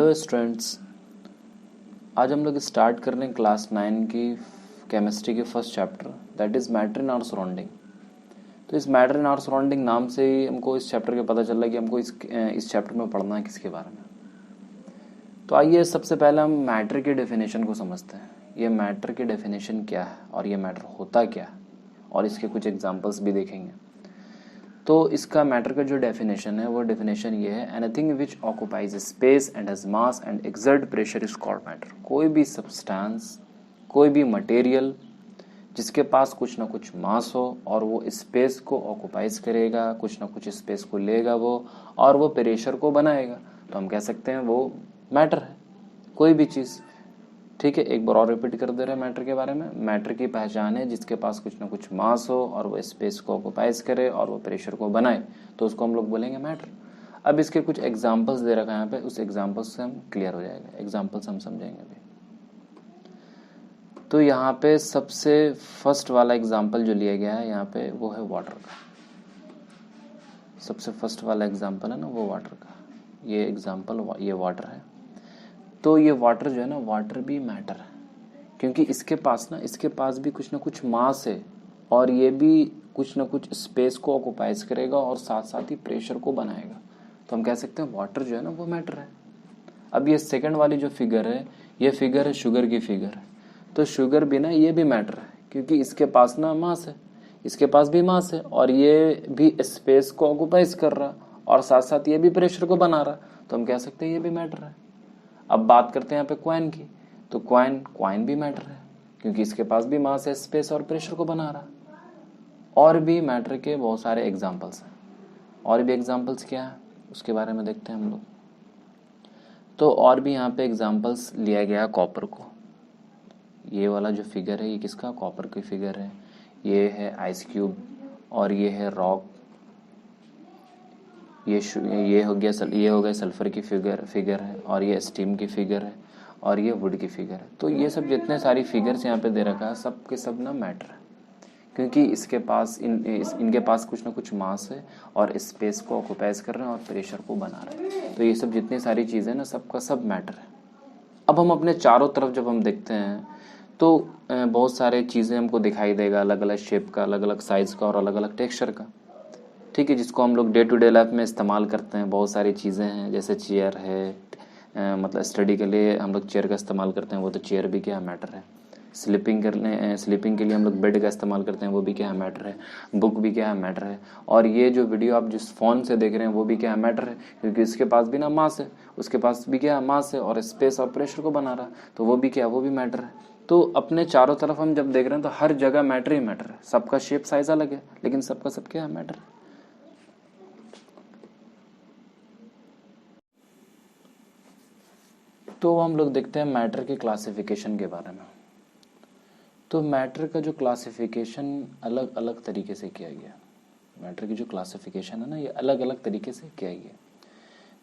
Hello students, आज हम लोग स्टार्ट कर रहे हैं क्लास 9 की केमिस्ट्री के first chapter that is matter in our surrounding. तो इस मैटर इन आवर सराउंडिंग नाम से ही हमको इस चैप्टर का पता चल रहा है कि हमको इस चैप्टर में पढ़ना है किसके बारे में। तो आइए सबसे पहले हम मैटर की डेफिनेशन को समझते हैं। ये मैटर की डेफिनेशन क्या है और ये मैटर होता क्या है, और इसके कुछ एग्जाम्पल्स भी देखेंगे। तो इसका मैटर का जो डेफिनेशन है वो डेफिनेशन ये है, anything which occupies space and has mass and exert pressure is called matter. कोई भी सब्सटेंस, कोई भी मटेरियल जिसके पास कुछ ना कुछ मास हो और वो स्पेस को ऑक्यूपाइज करेगा, कुछ ना कुछ स्पेस को लेगा वो, और वो प्रेशर को बनाएगा, तो हम कह सकते हैं वो मैटर है, कोई भी चीज़। ठीक है, एक बार और रिपीट कर दे रहे हैं मैटर के बारे में। मैटर की पहचान है जिसके पास कुछ ना कुछ मास हो और वो स्पेस को ऑक्यूपाइज करे और वो प्रेशर को बनाए, तो उसको हम लोग बोलेंगे मैटर। अब इसके कुछ एग्जांपल्स दे रखा है यहाँ पे, उस एग्जांपल्स से हम क्लियर हो जाएगा, एग्जांपल्स हम समझेंगे अभी। तो यहाँ पे सबसे फर्स्ट वाला एग्जाम्पल जो लिया गया है यहाँ पे वो है वाटर का। सबसे फर्स्ट वाला एग्जाम्पल है ना वो वाटर का। ये एग्जाम्पल ये वाटर है। तो ये वाटर जो है ना, वाटर भी मैटर है, क्योंकि इसके पास भी कुछ ना कुछ मास है और ये भी कुछ ना कुछ स्पेस को ऑक्यूपाइज करेगा और साथ साथ ही प्रेशर को बनाएगा, तो हम कह सकते हैं वाटर जो है ना वो मैटर है। अब ये सेकंड वाली जो फिगर है, ये फिगर है शुगर की फिगर है। तो शुगर भी ना, ये भी मैटर है, क्योंकि इसके पास ना मास है, इसके पास भी मास है और ये भी स्पेस को ऑक्यूपाइज कर रहा और साथ साथ ये भी प्रेशर को बना रहा, तो हम कह सकते हैं ये भी मैटर है। अब बात करते हैं यहाँ पे क्वाइन की। तो क्वाइन भी मैटर है, क्योंकि इसके पास भी मास है, स्पेस और प्रेशर को बना रहा। और भी मैटर के बहुत सारे एग्जांपल्स हैं। और भी एग्जांपल्स क्या है उसके बारे में देखते हैं हम लोग। तो और भी यहाँ पे एग्जांपल्स लिया गया है कॉपर को। ये वाला जो फिगर है ये किसका, कॉपर की फिगर है। ये है आइस क्यूब और ये है रॉक। ये हो गया सल्फर की फिगर है, और ये स्टीम की फिगर है, और ये वुड की फिगर है। तो ये सब जितने सारी फिगर्स यहाँ पे दे रखा है सब के सब ना मैटर है, क्योंकि इसके पास इनके पास कुछ ना कुछ मास है और स्पेस को ऑक्यूपाइज कर रहे हैं और प्रेशर को बना रहे हैं। तो ये सब जितनी सारी चीज़ें ना सबका सब मैटर है। अब हम अपने चारों तरफ जब हम देखते हैं तो बहुत सारे चीज़ें हमको दिखाई देगा, अलग अलग शेप का, अलग अलग साइज़ का और अलग अलग टेक्सचर का। ठीक है, जिसको हम लोग डे टू डे लाइफ में इस्तेमाल करते हैं। बहुत सारी चीज़ें हैं, जैसे चेयर है, मतलब स्टडी के लिए हम लोग चेयर का इस्तेमाल करते हैं, वो तो चेयर भी क्या है, मैटर है। स्लीपिंग के लिए हम लोग बेड का इस्तेमाल करते हैं, वो भी क्या है, मैटर है। बुक भी क्या है, मैटर है। और ये जो वीडियो आप जिस फ़ोन से देख रहे हैं वो भी क्या है, मैटर है, क्योंकि इसके पास भी ना मास है, उसके पास भी क्या है, मास है और स्पेस और प्रेशर को बना रहा, तो वो भी क्या है, वो भी मैटर है। तो अपने चारों तरफ हम जब देख रहे हैं तो हर जगह मैटर ही मैटर है। सबका शेप साइज अलग है लेकिन सबका सब क्या है, मैटर है। तो हम लोग देखते हैं मैटर के क्लासिफिकेशन के बारे में। तो मैटर का जो क्लासिफिकेशन अलग अलग तरीके से किया गया। मैटर की जो क्लासिफिकेशन है ना, ये अलग अलग तरीके से किया गया,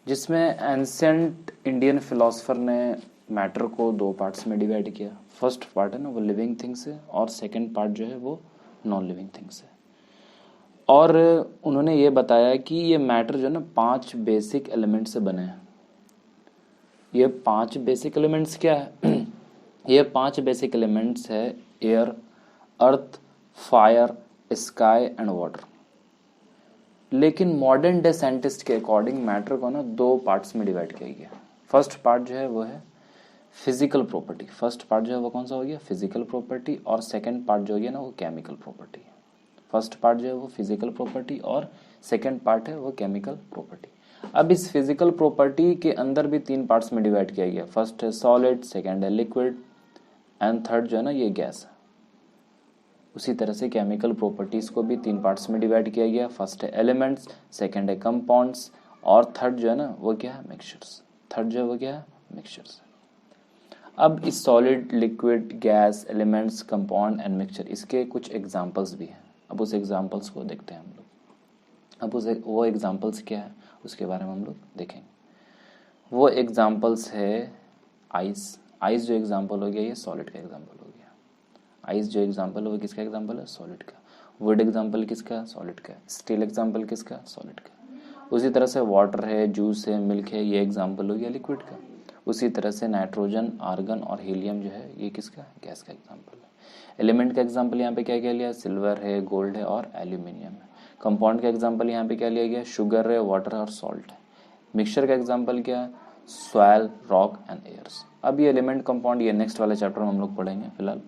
जिसमें एंसेंट इंडियन फिलोसफर ने मैटर को दो पार्ट्स में डिवाइड किया। फर्स्ट पार्ट है ना वो लिविंग थिंग्स है, और सेकेंड पार्ट जो है वो नॉन लिविंग थिंग्स है। और उन्होंने ये बताया कि ये मैटर जो है ना 5 बेसिक एलिमेंट से बने हैं। ये 5 बेसिक एलिमेंट्स क्या है ये 5 बेसिक एलिमेंट्स है air, earth, fire, sky and water. लेकिन मॉडर्न डे साइंटिस्ट के अकॉर्डिंग मैटर को ना 2 पार्ट्स में डिवाइड किया गया। फर्स्ट पार्ट जो है वो है फिजिकल प्रॉपर्टी। फर्स्ट पार्ट जो है वो कौन सा हो गया, फिजिकल प्रॉपर्टी, और सेकेंड पार्ट जो हो गया ना वो केमिकल प्रॉपर्टी। फर्स्ट पार्ट जो है वो फिजिकल प्रॉपर्टी और सेकेंड पार्ट है वो केमिकल प्रॉपर्टी। अब इस फिजिकल प्रॉपर्टी के अंदर भी 3 पार्ट्स में डिवाइड किया गया। फर्स्ट है सॉलिड, सेकेंड है लिक्विड एंड थर्ड जो है ना ये गैस है। उसी तरह से केमिकल प्रॉपर्टीज को भी 3 पार्ट्स में डिवाइड किया गया। फर्स्ट है एलिमेंट्स, सेकेंड है कंपाउंड्स, और थर्ड जो है ना वो क्या है, मिक्सचर्स। थर्ड जो है वो क्या है, मिक्सचर्स। अब इस solid, liquid, gas, elements, compound and mixture, इसके कुछ एग्जांपल्स भी हैं। अब उस एग्जांपल्स को देखते हैं हम लोग। अब वो एग्जांपल्स क्या है उसके बारे में हम लोग देखेंगे। वो एग्जांपल्स है आइस। आइस जो एग्जांपल हो गया ये सॉलिड का एग्जांपल हो गया। आइस जो एग्जांपल है वो किसका एग्जांपल है, सॉलिड का। वुड एग्जांपल किसका, सॉलिड का। स्टील एग्जांपल किसका, सॉलिड का। उसी तरह से वाटर है, जूस है, मिल्क है, ये एग्जांपल हो गया लिक्विड का। उसी तरह से नाइट्रोजन, आर्गन और हीलियम जो है ये किसका, गैस का एग्जाम्पल है। एलिमेंट का एग्जाम्पल यहाँ पे क्या क्या लिया, सिल्वर है, गोल्ड है और एल्यूमिनियम है। कंपाउंड का एग्जाम्पल यहाँ पे क्या लिया गया, शुगर है, वाटर और सॉल्ट है। मिक्सचर का एग्जाम्पल क्या है, सॉइल, रॉक एंड एयर्स। अब ये एलिमेंट कंपाउंड ये नेक्स्ट वाले चैप्टर में हम लोग पढ़ेंगे। फिलहाल